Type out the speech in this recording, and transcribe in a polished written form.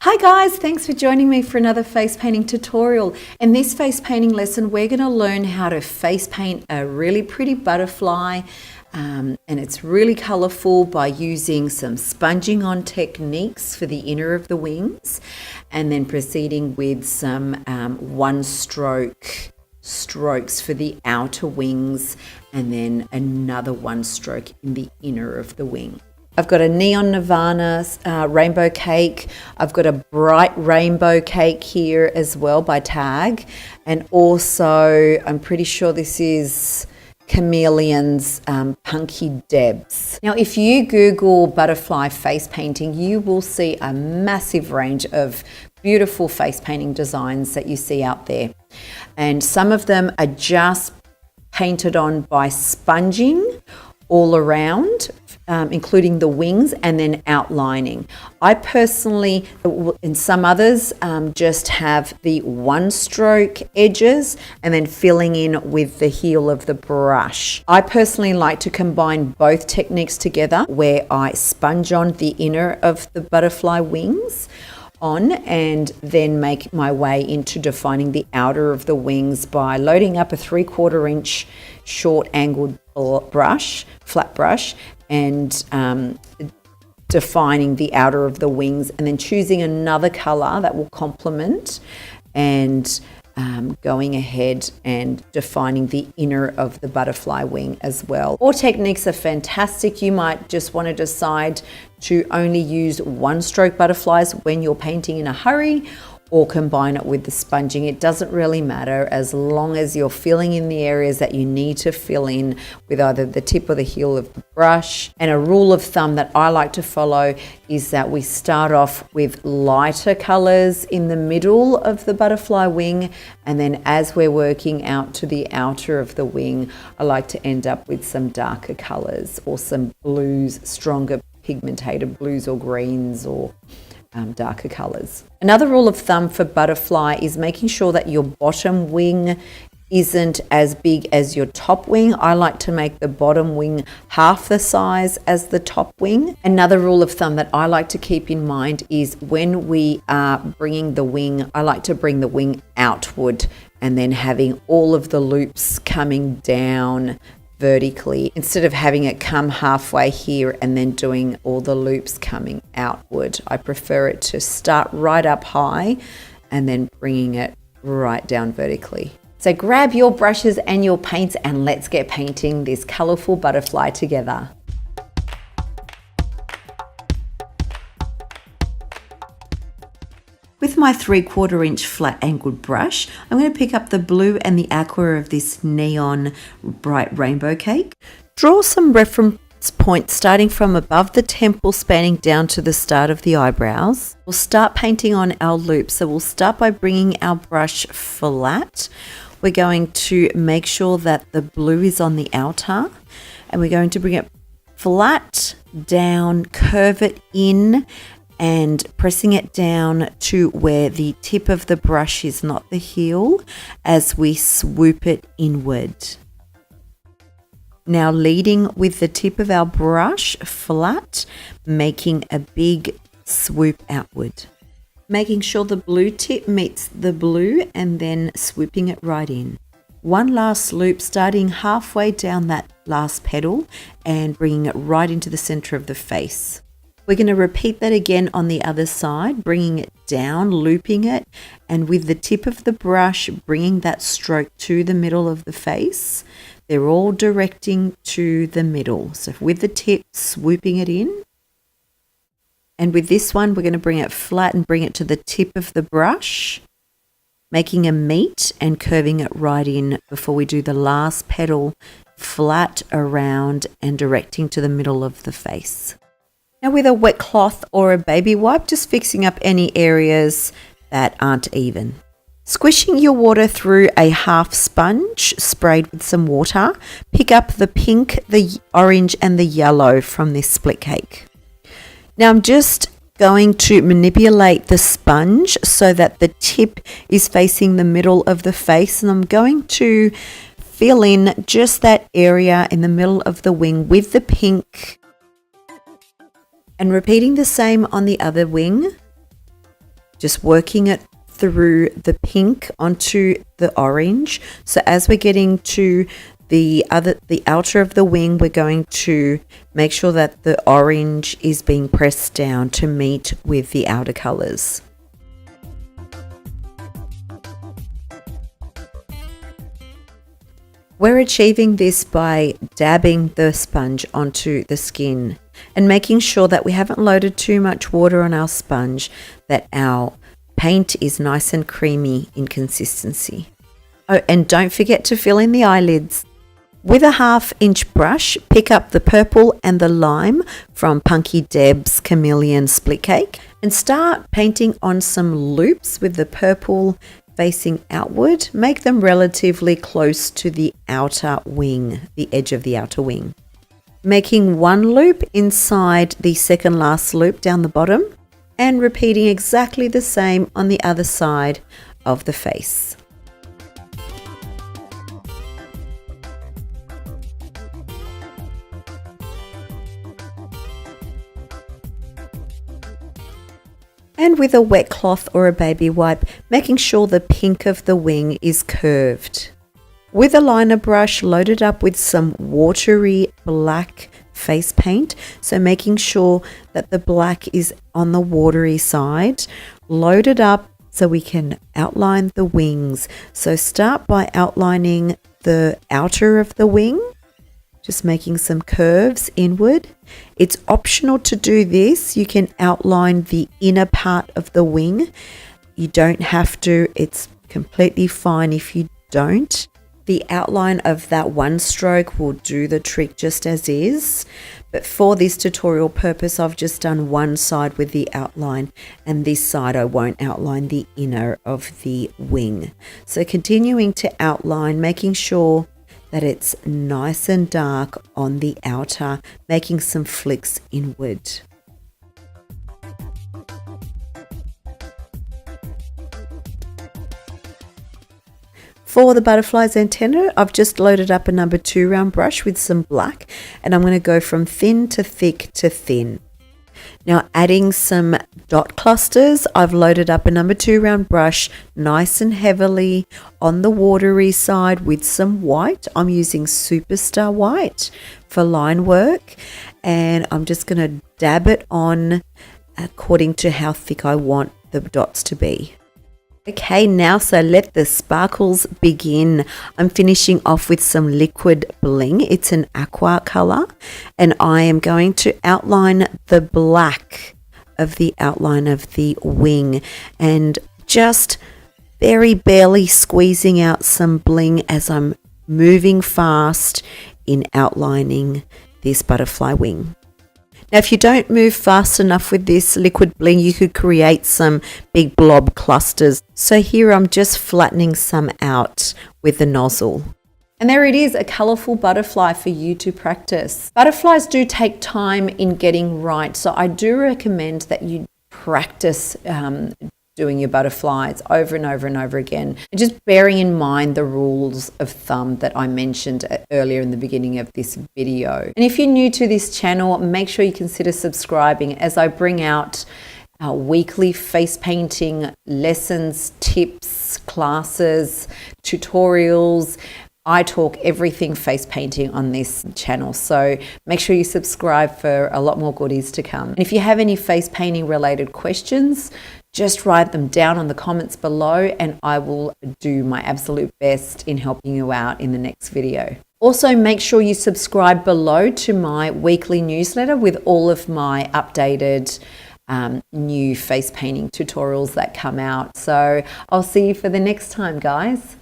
Hi guys, thanks for joining me for another face painting tutorial. In this face painting lesson, we're going to learn how to face paint a really pretty butterfly, and it's really colorful by using some sponging on techniques for the inner of the wings, and then proceeding with some one stroke strokes for the outer wings, and then another one stroke in the inner of the wing. I've got a Neon Nirvana rainbow cake. I've got a bright rainbow cake here as well by Tag. And also, I'm pretty sure this is Chameleon's Punky Debs. Now, if you Google butterfly face painting, you will see a massive range of beautiful face painting designs that you see out there. And some of them are just painted on by sponging all around, including the wings, and then outlining. I personally, and some others, just have the one stroke edges and then filling in with the heel of the brush. I personally like to combine both techniques together, where I sponge on the inner of the butterfly wings on and then make my way into defining the outer of the wings by loading up a 3/4 inch short angled brush, flat brush, and defining the outer of the wings, and then choosing another color that will complement, and going ahead and defining the inner of the butterfly wing as well. All techniques are fantastic. You might just want to decide to only use one stroke butterflies when you're painting in a hurry, or combine it with the sponging. It doesn't really matter as long as you're filling in the areas that you need to fill in with either the tip or the heel of the brush. And a rule of thumb that I like to follow is that we start off with lighter colors in the middle of the butterfly wing, and then as we're working out to the outer of the wing, I like to end up with some darker colors or some blues, stronger pigmented blues or greens, or darker colors. Another rule of thumb for butterfly is making sure that your bottom wing isn't as big as your top wing. I like to make the bottom wing half the size as the top wing. Another rule of thumb that I like to keep in mind is when we are bringing the wing, I like to bring the wing outward and then having all of the loops coming down vertically, instead of having it come halfway here and then doing all the loops coming outward. I prefer it to start right up high and then bringing it right down vertically. So grab your brushes and your paints and let's get painting this colorful butterfly together. With my 3/4 inch flat angled brush, I'm going to pick up the blue and the aqua of this neon bright rainbow cake. Draw some reference points starting from above the temple, spanning down to the start of the eyebrows. We'll start painting on our loop. So we'll start by bringing our brush flat. We're going to make sure that the blue is on the outer, and we're going to bring it flat down, curve it in, and pressing it down to where the tip of the brush is, not the heel, as we swoop it inward. Now leading with the tip of our brush flat, making a big swoop outward. Making sure the blue tip meets the blue and then swooping it right in. One last loop, starting halfway down that last petal and bringing it right into the center of the face. We're going to repeat that again on the other side, bringing it down, looping it, and with the tip of the brush, bringing that stroke to the middle of the face. They're all directing to the middle. So with the tip, swooping it in. And with this one, we're going to bring it flat and bring it to the tip of the brush, making a meet and curving it right in before we do the last petal, flat around and directing to the middle of the face. Now with a wet cloth or a baby wipe, just fixing up any areas that aren't even. Squishing your water through a half sponge sprayed with some water, pick up the pink, the orange and the yellow from this split cake. Now I'm just going to manipulate the sponge so that the tip is facing the middle of the face, and I'm going to fill in just that area in the middle of the wing with the pink, and repeating the same on the other wing. just working it through the pink onto the orange. So as we're getting to the outer of the wing, we're going to make sure that the orange is being pressed down to meet with the outer colors. We're achieving this by dabbing the sponge onto the skin and making sure that we haven't loaded too much water on our sponge, that our paint is nice and creamy in consistency. Oh, and don't forget to fill in the eyelids. With a 1/2 inch brush, pick up the purple and the lime from Punky Deb's Chameleon Split Cake and start painting on some loops with the purple facing outward. Make them relatively close to the outer wing, the edge of the outer wing. Making one loop inside the second last loop down the bottom and repeating exactly the same on the other side of the face. And with a wet cloth or a baby wipe, making sure the pink of the wing is curved. With a liner brush loaded up with some watery black face paint, so making sure that the black is on the watery side, load it up so we can outline the wings. So start by outlining the outer of the wing, just making some curves inward. It's optional to do this. You can outline the inner part of the wing. You don't have to. It's completely fine if you don't. The outline of that one stroke will do the trick just as is. But for this tutorial purpose, I've just done one side with the outline, and this side I won't outline the inner of the wing. So continuing to outline, making sure that it's nice and dark on the outer, making some flicks inward. For the butterfly's antenna, I've just loaded up a number 2 round brush with some black, and I'm going to go from thin to thick to thin. Now adding some dot clusters, I've loaded up a number 2 round brush nice and heavily on the watery side with some white. I'm using Superstar White for line work, and I'm just going to dab it on according to how thick I want the dots to be. Okay, now so let the sparkles begin. I'm finishing off with some liquid bling. It's an aqua color, and I am going to outline the black of the outline of the wing and just very barely squeezing out some bling as I'm moving fast in outlining this butterfly wing. Now, if you don't move fast enough with this liquid bling, you could create some big blob clusters. So here I'm just flattening some out with the nozzle. And there it is, a colourful butterfly for you to practice. Butterflies do take time in getting right, so I do recommend that you practice doing your butterflies over and over and over again, and just bearing in mind the rules of thumb that I mentioned earlier in the beginning of this video. And if you're new to this channel, make sure you consider subscribing as I bring out our weekly face painting lessons, tips, classes, tutorials. I talk everything face painting on this channel, so make sure you subscribe for a lot more goodies to come. And if you have any face painting related questions, just write them down on the comments below and I will do my absolute best in helping you out in the next video. Also, make sure you subscribe below to my weekly newsletter with all of my updated new face painting tutorials that come out. So I'll see you for the next time, guys.